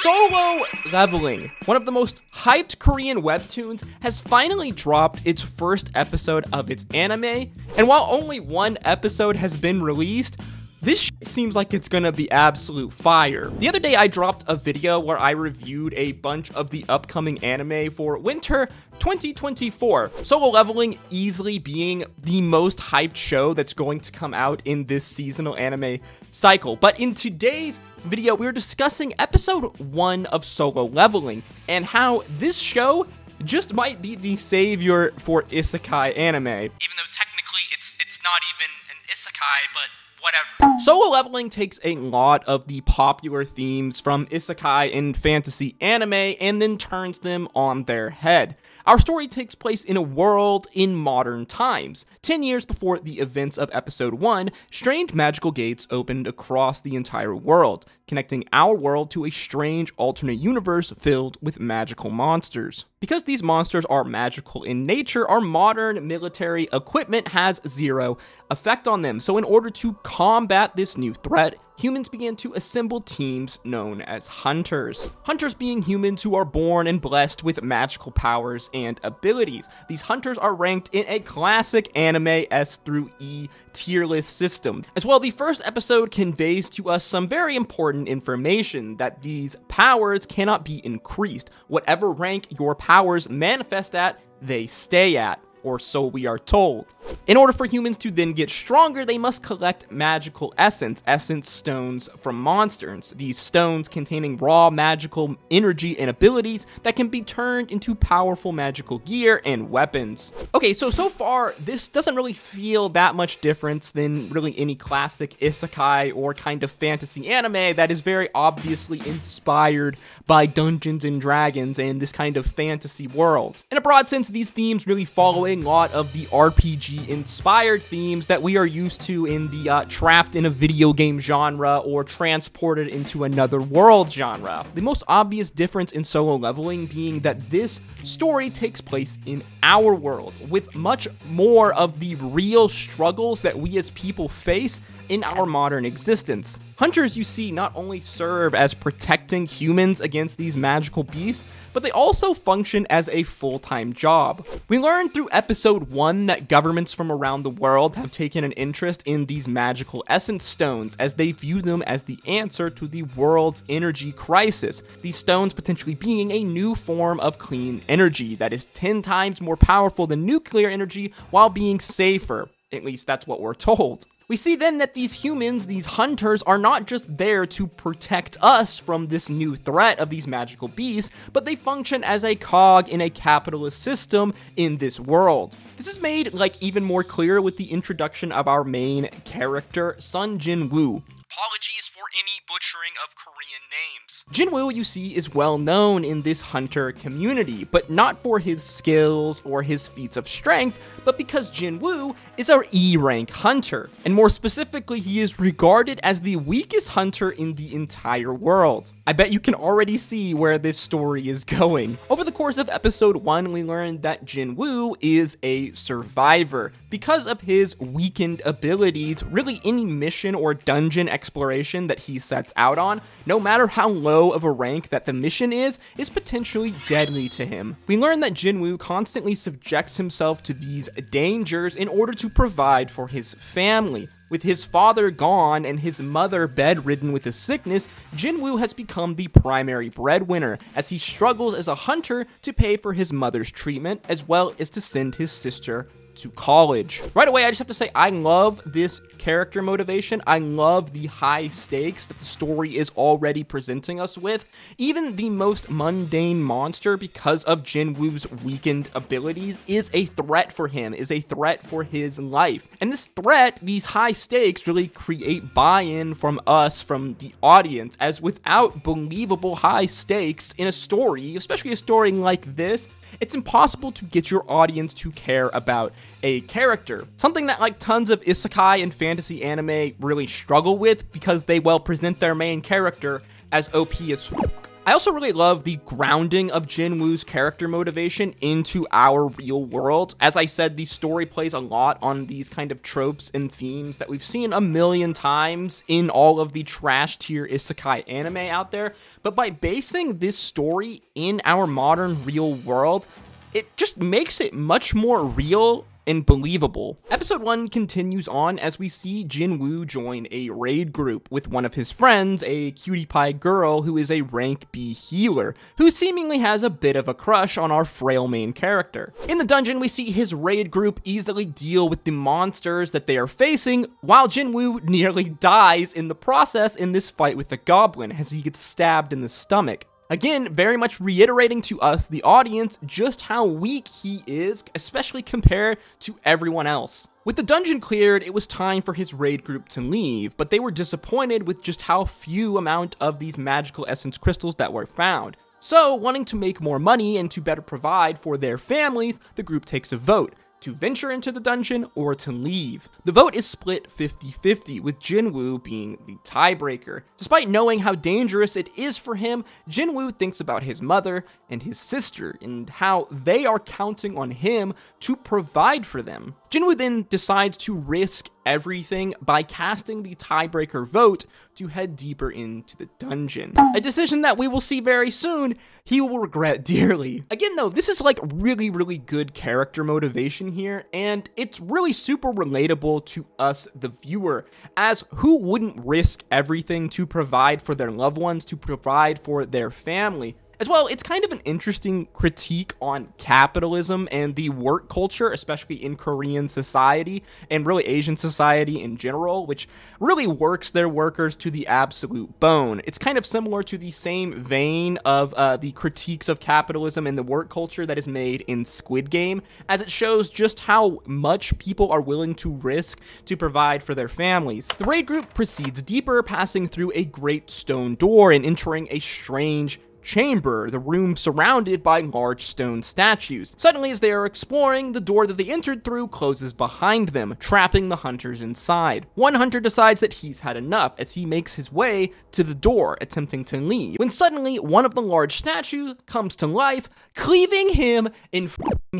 Solo Leveling, one of the most hyped Korean webtoons, has finally dropped its first episode of its anime, and while only one episode has been released, this shit seems like it's gonna be absolute fire. The other day I dropped a video where I reviewed a bunch of the upcoming anime for winter 2024. Solo Leveling easily being the most hyped show that's going to come out in this seasonal anime cycle. But in today's video, we're discussing episode 1 of Solo Leveling and how this show just might be the savior for Isekai anime. Even though technically it's not even an Isekai, but whatever. Solo Leveling takes a lot of the popular themes from Isekai and fantasy anime and then turns them on their head. Our story takes place in a world in modern times. 10 years before the events of episode 1, strange magical gates opened across the entire world, connecting our world to a strange alternate universe filled with magical monsters. Because these monsters are magical in nature, our modern military equipment has zero effect on them. So in order to combat this new threat, humans began to assemble teams known as hunters. Hunters being humans who are born and blessed with magical powers and abilities. These hunters are ranked in a classic anime S through E tier list system. As well, the first episode conveys to us some very important information that these powers cannot be increased. Whatever rank your powers manifest at, they stay at, or so we are told. In order for humans to then get stronger, they must collect magical essence stones from monsters. These stones containing raw magical energy and abilities that can be turned into powerful magical gear and weapons. Okay, so far, this doesn't really feel that much difference than really any classic isekai or kind of fantasy anime that is very obviously inspired by Dungeons and Dragons and this kind of fantasy world. In a broad sense, these themes really follow a lot of the RPG inspired themes that we are used to in the trapped in a video game genre or transported into another world genre. The most obvious difference in Solo Leveling being that this story takes place in our world, with much more of the real struggles that we as people face in our modern existence. Hunters, you see, not only serve as protecting humans against these magical beasts, but they also function as a full-time job. We learned through episode 1 that governments from around the world have taken an interest in these magical essence stones as they view them as the answer to the world's energy crisis. These stones potentially being a new form of clean energy that is 10 times more powerful than nuclear energy while being safer. At least that's what we're told. We see then that these humans, these hunters, are not just there to protect us from this new threat of these magical beasts, but they function as a cog in a capitalist system in this world. This is made even more clear with the introduction of our main character, Sun Jin-woo. Apologies for any butchering of Korean names. Jin-woo, you see, is well known in this hunter community, but not for his skills or his feats of strength, but because Jin-woo is our E-rank hunter, and more specifically, he is regarded as the weakest hunter in the entire world. I bet you can already see where this story is going. Over the course of episode 1, we learned that Jin-woo is a survivor. Because of his weakened abilities, really any mission or dungeon exploration that he sets out on, no matter how low of a rank that the mission is potentially deadly to him. We learn that Jin-woo constantly subjects himself to these dangers in order to provide for his family. With his father gone and his mother bedridden with a sickness, Jin-woo has become the primary breadwinner as he struggles as a hunter to pay for his mother's treatment as well as to send his sister to college. Right away, I just have to say I love this character motivation. I love the high stakes that the story is already presenting us with. Even the most mundane monster, because of Jin-woo's weakened abilities, is a threat for him, is a threat for his life. And this threat, these high stakes, really create buy-in from us, from the audience, as without believable high stakes in a story, especially a story like this, it's impossible to get your audience to care about a character. Something that tons of isekai and fantasy anime really struggle with because they present their main character as OP as f***. I also really love the grounding of Jinwoo's character motivation into our real world. As I said, the story plays a lot on these kind of tropes and themes that we've seen a million times in all of the trash tier isekai anime out there. But by basing this story in our modern real world, it just makes it much more real and believable. Episode 1 continues on as we see Jinwoo join a raid group with one of his friends, a cutie pie girl who is a rank B healer, who seemingly has a bit of a crush on our frail main character. In the dungeon, we see his raid group easily deal with the monsters that they are facing, while Jinwoo nearly dies in the process in this fight with the goblin as he gets stabbed in the stomach. Again, very much reiterating to us, the audience, just how weak he is, especially compared to everyone else. With the dungeon cleared, it was time for his raid group to leave, but they were disappointed with just how few amount of these magical essence crystals that were found. So, wanting to make more money and to better provide for their families, the group takes a vote to venture into the dungeon or to leave. The vote is split 50-50, with Jinwoo being the tiebreaker. Despite knowing how dangerous it is for him, Jinwoo thinks about his mother and his sister and how they are counting on him to provide for them. Jinwoo then decides to risk everything by casting the tiebreaker vote to head deeper into the dungeon. A decision that we will see very soon he will regret dearly. Again though, this is like really good character motivation here, and it's really super relatable to us, the viewer, as who wouldn't risk everything to provide for their loved ones, to provide for their family. As well, it's kind of an interesting critique on capitalism and the work culture, especially in Korean society and really Asian society in general, which really works their workers to the absolute bone. It's kind of similar to the same vein of the critiques of capitalism and the work culture that is made in Squid Game, as it shows just how much people are willing to risk to provide for their families. The raid group proceeds deeper, passing through a great stone door and entering a strange chamber, the room surrounded by large stone statues. Suddenly, as they are exploring, the door that they entered through closes behind them, trapping the hunters inside. One hunter decides that he's had enough as he makes his way to the door, attempting to leave, when suddenly one of the large statues comes to life, cleaving him in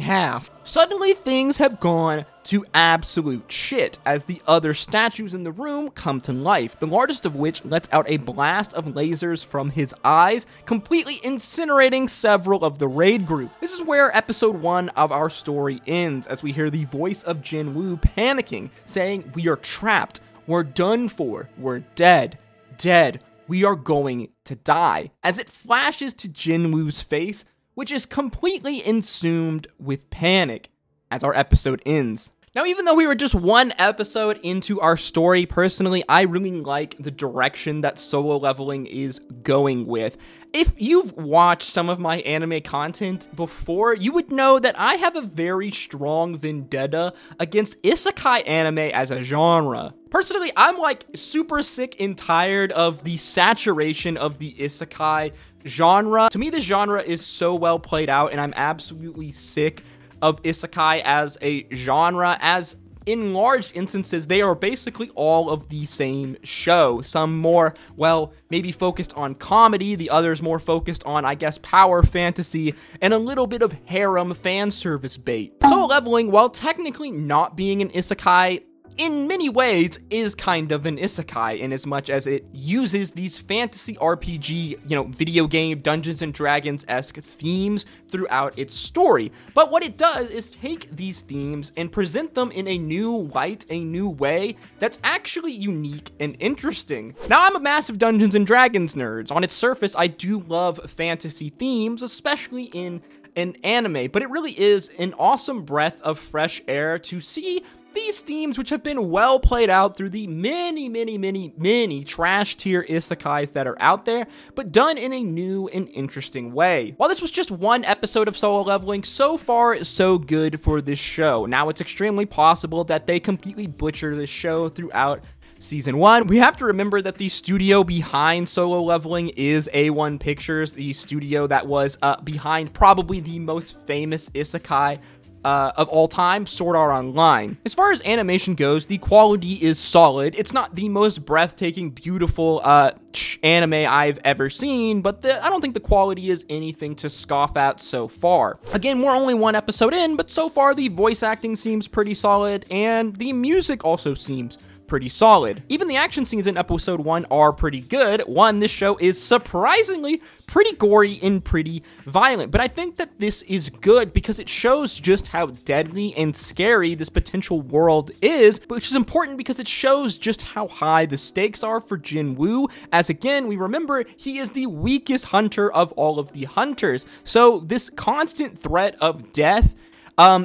half. Suddenly, things have gone to absolute shit as the other statues in the room come to life, the largest of which lets out a blast of lasers from his eyes, completely incinerating several of the raid group. This is where episode 1 of our story ends, as we hear the voice of Jinwoo panicking, saying, "We are trapped, we're done for, we're dead, we are going to die," as it flashes to Jinwoo's face, which is completely consumed with panic as our episode ends. Now, even though we were just one episode into our story, personally, I really like the direction that Solo Leveling is going with. If you've watched some of my anime content before, you would know that I have a very strong vendetta against isekai anime as a genre. Personally, I'm like super sick and tired of the saturation of the isekai genre. To me, this genre is so well played out, and I'm absolutely sick of isekai as a genre, as in large instances, they are basically all of the same show. Some more, well, maybe focused on comedy, the others more focused on, I guess, power fantasy, and a little bit of harem fan service bait. Solo Leveling, while technically not being an isekai, in many ways is kind of an isekai in as much as it uses these fantasy RPG, video game Dungeons and Dragons-esque themes throughout its story. But what it does is take these themes and present them in a new light, a new way that's actually unique and interesting. Now, I'm a massive Dungeons and Dragons nerd. On its surface, I do love fantasy themes, especially in an anime, but it really is an awesome breath of fresh air to see these themes, which have been well played out through the many trash tier isekais that are out there, but done in a new and interesting way. While this was just one episode of Solo Leveling, so far so good for this show. Now, it's extremely possible that they completely butcher this show throughout Season 1. We have to remember that the studio behind Solo Leveling is A1 Pictures, the studio that was behind probably the most famous isekai of all time, Sword Art Online. As far as animation goes, the quality is solid. It's not the most breathtaking, beautiful anime I've ever seen, but I don't think the quality is anything to scoff at so far. Again, we're only one episode in, but so far the voice acting seems pretty solid, and the music also seems pretty solid. Even the action scenes in episode 1 are pretty good. This show is surprisingly pretty gory and pretty violent, but I think that this is good because it shows just how deadly and scary this potential world is, which is important because it shows just how high the stakes are for Jinwoo, as again, we remember he is the weakest hunter of all of the hunters. So this constant threat of death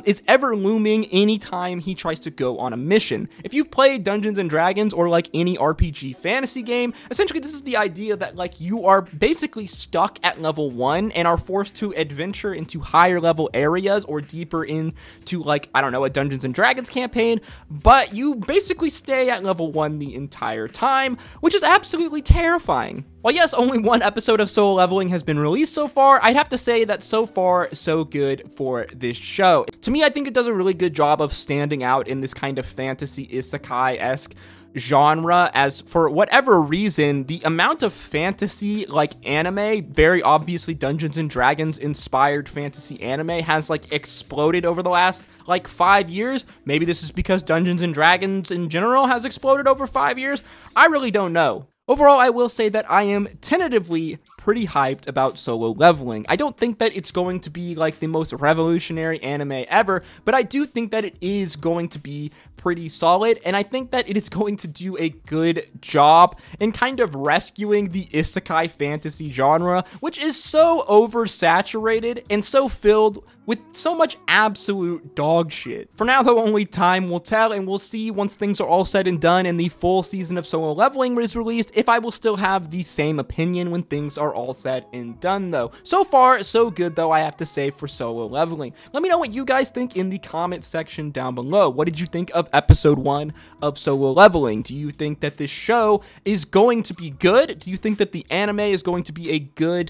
is ever looming anytime he tries to go on a mission. If you've played Dungeons and Dragons or like any RPG fantasy game, essentially this is the idea that like you are basically stuck at level 1 and are forced to adventure into higher level areas or deeper into like, I don't know, a Dungeons and Dragons campaign, but you basically stay at level 1 the entire time, which is absolutely terrifying. While yes, only one episode of Solo Leveling has been released so far, I'd have to say that so far, so good for this show. To me, I think it does a really good job of standing out in this kind of fantasy isekai-esque genre, as for whatever reason, the amount of fantasy like anime, very obviously Dungeons and Dragons inspired fantasy anime, has like exploded over the last like 5 years. Maybe this is because Dungeons and Dragons in general has exploded over 5 years. I really don't know. Overall, I will say that I am tentatively pretty hyped about Solo Leveling. I don't think that it's going to be like the most revolutionary anime ever, but I do think that it is going to be pretty solid, and I think that it is going to do a good job in kind of rescuing the isekai fantasy genre, which is so oversaturated and so filled with so much absolute dog shit. For now, though, only time will tell, and we'll see once things are all said and done and the full season of Solo Leveling is released if I will still have the same opinion when things are all said and done, though. So far, so good, though, I have to say, for Solo Leveling. Let me know what you guys think in the comment section down below. What did you think of episode 1 of Solo Leveling? Do you think that this show is going to be good? Do you think that the anime is going to be a good,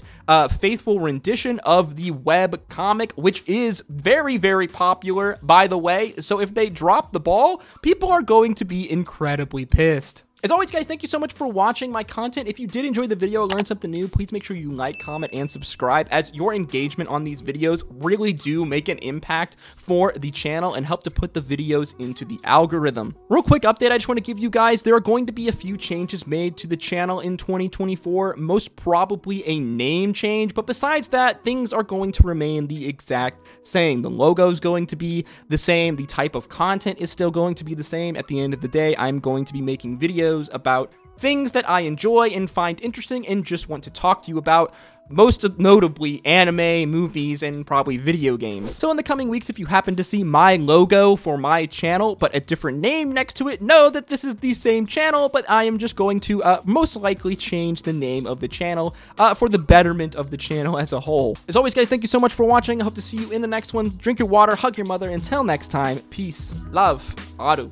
faithful rendition of the web comic, which is very, very popular, by the way? So if they drop the ball, people are going to be incredibly pissed. As always, guys, thank you so much for watching my content. If you did enjoy the video or learn something new, please make sure you like, comment, and subscribe, as your engagement on these videos really do make an impact for the channel and help to put the videos into the algorithm. Real quick update I just want to give you guys, there are going to be a few changes made to the channel in 2024, most probably a name change, but besides that, things are going to remain the exact same. The logo is going to be the same, the type of content is still going to be the same. At the end of the day, I'm going to be making videos about things that I enjoy and find interesting and just want to talk to you about, most notably anime, movies, and probably video games. So in the coming weeks, if you happen to see my logo for my channel, but a different name next to it, know that this is the same channel, but I am just going to most likely change the name of the channel for the betterment of the channel as a whole. As always, guys, thank you so much for watching. I hope to see you in the next one. Drink your water, hug your mother. Until next time, peace, love, Aru.